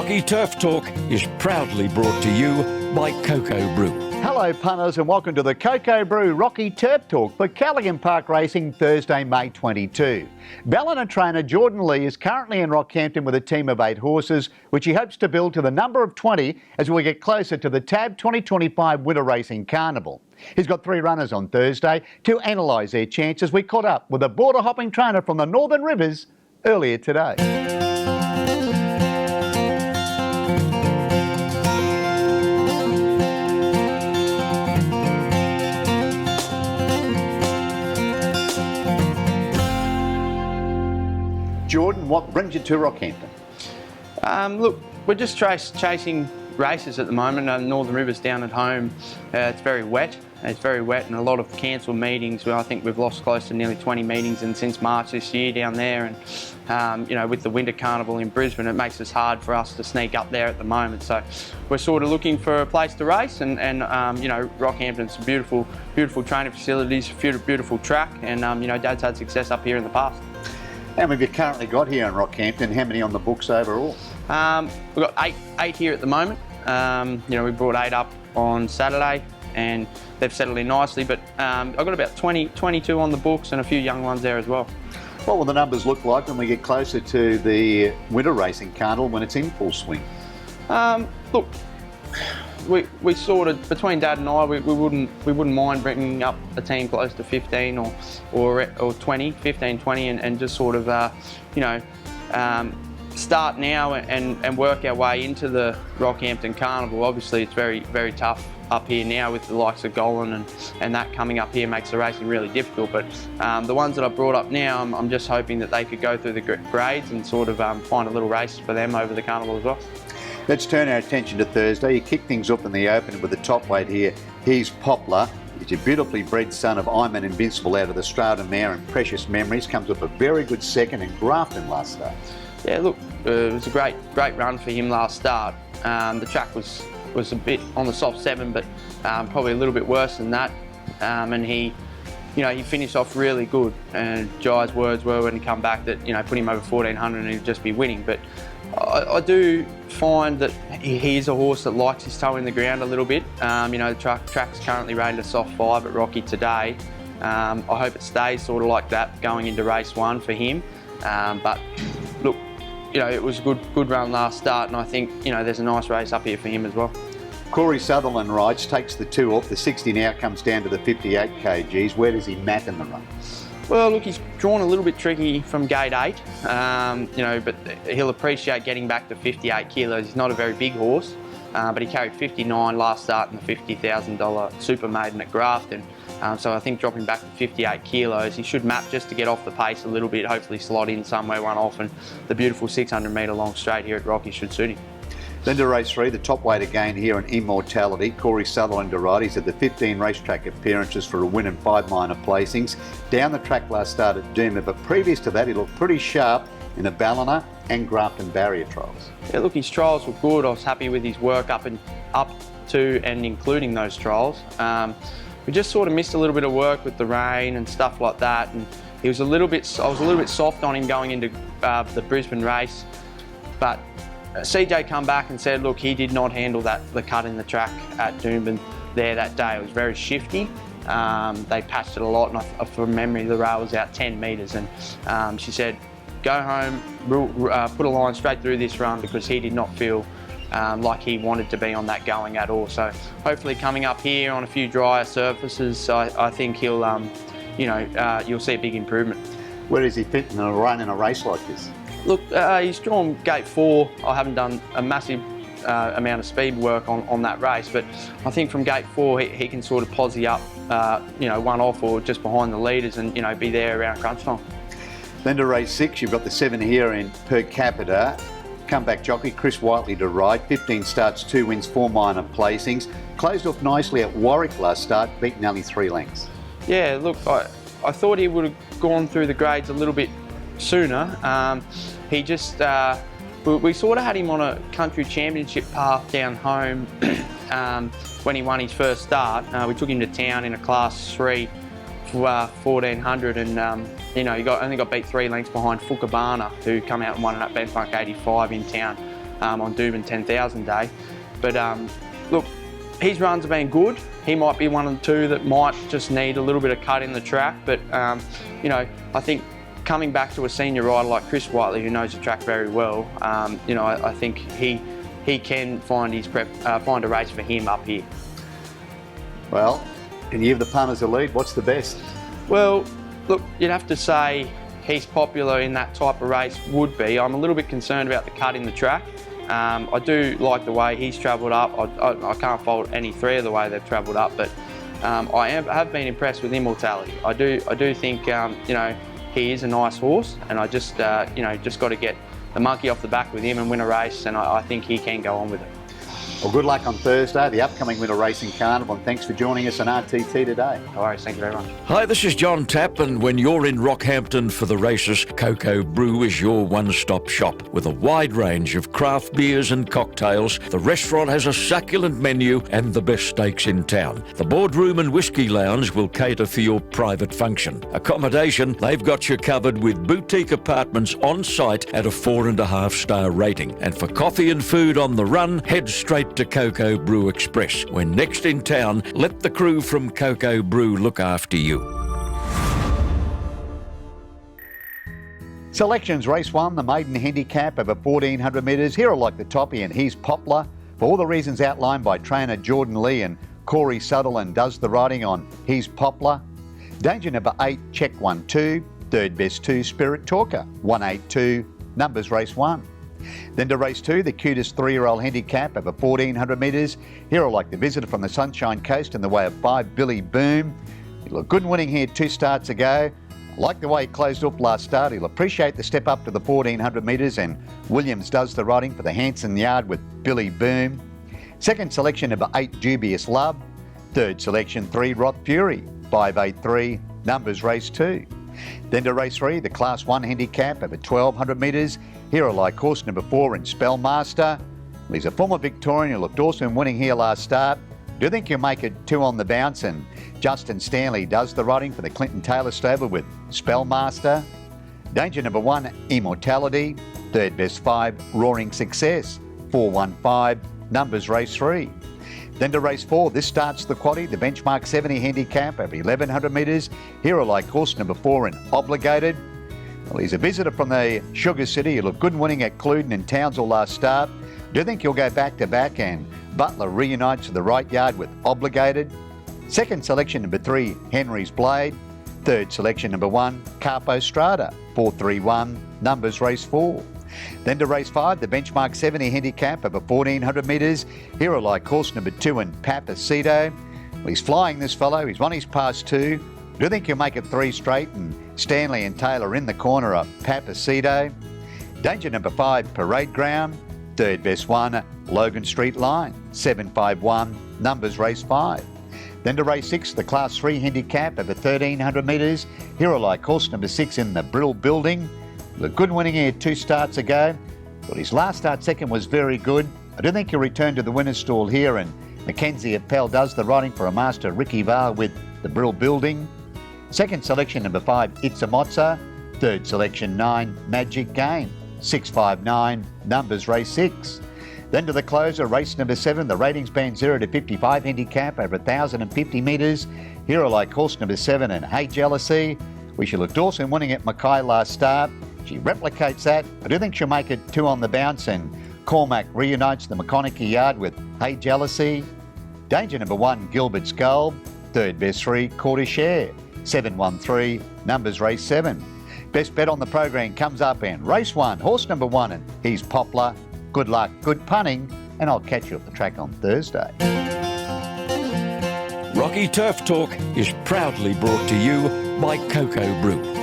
Rocky Turf Talk is proudly brought to you by Cocoa Brew. Hello punters and welcome to the Cocoa Brew Rocky Turf Talk for Callaghan Park Racing Thursday, May 22. Ballina trainer Jordan Lee is currently in Rockhampton with a team of 8 horses, which he hopes to build to the number of 20 as we get closer to the TAB 2025 Winter Racing Carnival. He's got 3 runners on Thursday to analyse their chances. We caught up with a border hopping trainer from the Northern Rivers earlier today. Jordan, what brings you to Rockhampton? Look, we're just chasing races at the moment. Northern Rivers down at home, it's very wet. It's very wet and a lot of cancelled meetings. Well, I think we've lost close to nearly 20 meetings and since March this year down there. And with the Winter Carnival in Brisbane, it makes it hard for us to sneak up there at the moment. So we're sort of looking for a place to race and Rockhampton's beautiful training facilities, beautiful track, and Dad's had success up here in the past. How many have you currently got here in Rockhampton? How many on the books overall? We've got eight here at the moment. We brought 8 up on Saturday and they've settled in nicely, but I've got about 22 on the books and a few young ones there as well. What will the numbers look like when we get closer to the Winter Racing Carnival when it's in full swing? Look, we sort of, between Dad and I, we wouldn't mind bringing up a team close to 15 or 20, 15, 20 and just sort of, start now and work our way into the Rockhampton Carnival. Obviously it's very, very tough up here now with the likes of Golan and that coming up here makes the racing really difficult, but the ones that I've brought up now, I'm just hoping that they could go through the grades and sort of find a little race for them over the Carnival as well. Let's turn our attention to Thursday. You kick things up in the open with the top weight here. He's Poplar. He's a beautifully bred son of Iman Invincible out of the Strata Mare and Precious Memories. Comes up a very good second in Grafton last start. Yeah, look, it was a great run for him last start. The track was a bit on the soft 7, but probably a little bit worse than that. And he finished off really good. And Jai's words were when he come back that put him over 1400 and he'd just be winning. But I do find that he is a horse that likes his toe in the ground a little bit. The track's currently rated a soft 5 at Rocky today. I hope it stays sort of like that going into race 1 for him. But look, it was a good run last start, and I think there's a nice race up here for him as well. Corey Sutherland rides, takes the 2 off. The 60 now comes down to the 58 kgs. Where does he map in the run? Well, look, he's drawn a little bit tricky from gate 8, but he'll appreciate getting back to 58 kilos. He's not a very big horse, but he carried 59 last start in the $50,000 Super Maiden at Grafton. So I think dropping back to 58 kilos, he should map just to get off the pace a little bit, hopefully slot in somewhere one off, and the beautiful 600 metre long straight here at Rocky should suit him. Then to race 3, the top weight again here in Immortality. Corey Sutherland to ride. He's had the 15 racetrack appearances for a win and 5 minor placings. Down the track last start at Doomba, but previous to that he looked pretty sharp in the Ballina and Grafton barrier trials. Yeah, look, his trials were good. I was happy with his work up to and including those trials. We just sort of missed a little bit of work with the rain and stuff like that, and I was a little bit soft on him going into the Brisbane race, but CJ come back and said, look, he did not handle the cut in the track at Doomben there that day. It was very shifty. They patched it a lot, and from memory, the rail was out 10 metres. And she said, go home, put a line straight through this run because he did not feel like he wanted to be on that going at all. So hopefully coming up here on a few drier surfaces, I think he'll, you'll see a big improvement. Where does he fit in a run in a race like this? Look, he's drawn gate 4. I haven't done a massive amount of speed work on that race, but I think from gate 4 he can sort of posse up, one off or just behind the leaders and be there around crunch time. Then to race 6, you've got the 7 here in Per Capita. Comeback jockey Chris Whiteley to ride. 15 starts, 2 wins, 4 minor placings. Closed off nicely at Warwick last start, beaten only 3 lengths. Yeah, look, I thought he would have gone through the grades a little bit sooner. He just, we sort of had him on a country championship path down home when he won his first start. We took him to town in a class 3 for 1400 and he only got beat 3 lengths behind Fukabana, who come out and won it at Benchmark 85 in town. on Dubin 10,000 Day. But look, his runs have been good. He might be one of the two that might just need a little bit of cut in the track. But you know, I think coming back to a senior rider like Chris Whiteley, who knows the track very well, you know, I think he can find find a race for him up here. Well, can you give the punters a lead? What's the best? Well, look, you'd have to say he's popular in that type of race, would be. I'm a little bit concerned about the cut in the track. I do like the way he's travelled up. I can't fault any three of the way they've travelled up, but I have been impressed with Immortality. I do think you know, he is a nice horse, and I just you know, just got to get the monkey off the back with him and win a race, and I think he can go on with it. Well, good luck on Thursday, the upcoming Winter Racing Carnival, and thanks for joining us on RTT today. No worries, thank you very much. Hi, this is John Tapp, and when you're in Rockhampton for the races, Cocoa Brew is your one-stop shop. With a wide range of craft beers and cocktails, the restaurant has a succulent menu and the best steaks in town. The boardroom and whiskey lounge will cater for your private function. Accommodation, they've got you covered with boutique apartments on site at a 4.5-star rating. And for coffee and food on the run, head straight to Cocoa Brew Express. When next in town, let the crew from Cocoa Brew look after you. Selections race 1, the maiden handicap over 1400 metres. Here are like the toppy, and he's Poplar. For all the reasons outlined by trainer Jordan Lee, and Corey Sutherland does the riding on He's Poplar. Danger number 8, Check 1-2. Third best 2, Spirit Talker. 182, numbers race 1. Then to race 2, the cutest 3-year-old handicap over 1400 metres. Here are like the visitor from the Sunshine Coast in the way of 5, Billy Boom. He looked good winning here 2 starts ago. I like the way he closed up last start. He'll appreciate the step up to the 1400 metres, and Williams does the riding for the Hanson Yard with Billy Boom. Second selection number 8, Dubious Love. Third selection 3, Roth Fury. 583, numbers race 2. Then to race 3, the Class 1 handicap over 1200 metres. Here are like horse number 4 in Spellmaster. Well, he's a former Victorian who looked awesome winning here last start. Do think he'll make it 2 on the bounce, and Justin Stanley does the riding for the Clinton Taylor stable with Spellmaster. Danger number 1, Immortality. Third best 5, Roaring Success. 415, numbers race 3. Then to race 4, this starts the quaddie, the benchmark 70 handicap over 1100 metres. Here are like horse number 4 in Obligated. Well, he's a visitor from the Sugar City. He looked good winning at Cluden and Townsville last start. Do think he'll go back-to-back, and Butler reunites to the right yard with Obligated. Second selection number 3, Henry's Blade. Third selection number 1, Carpo Strada. 431, numbers race 4. Then to race 5, the benchmark 70 handicap over 1400 metres. Here are like horse number 2 in Papacito. Well, he's flying, this fellow. He's won his past 2. Do think he'll make it 3 straight, and Stanley and Taylor in the corner of Papacito. Danger number 5, Parade Ground. Third best 1, Logan Street Line. 751, numbers race 5. Then to race 6, the Class 3 handicap over 1300 metres. Here are like horse number 6 in the Brill Building. The good winning here 2 starts ago, but his last start second was very good. I do think he'll return to the winner's stall here, and Mackenzie Appel does the riding for a master Ricky Vale with the Brill Building. Second selection number 5, It's a Mozza. Third selection 9, Magic Game. 659, numbers race 6. Then to the closer, race number 7, the ratings band 0 to 55 handicap over 1050 metres. Here are like horse number 7 and Hey Jealousy. We should look Dawson winning at Mackay last start. She replicates that. I do think she'll make it 2 on the bounce, and Cormac reunites the McConaughey yard with Hey Jealousy. Danger number 1, Gilbert's Gold. Third best 3, Courtier. 713, numbers race 7. Best bet on the program comes up in race 1, horse number 1, and he's Poplar. Good luck, good punning, and I'll catch you at the track on Thursday. Rocky Turf Talk is proudly brought to you by Cocoa Brew.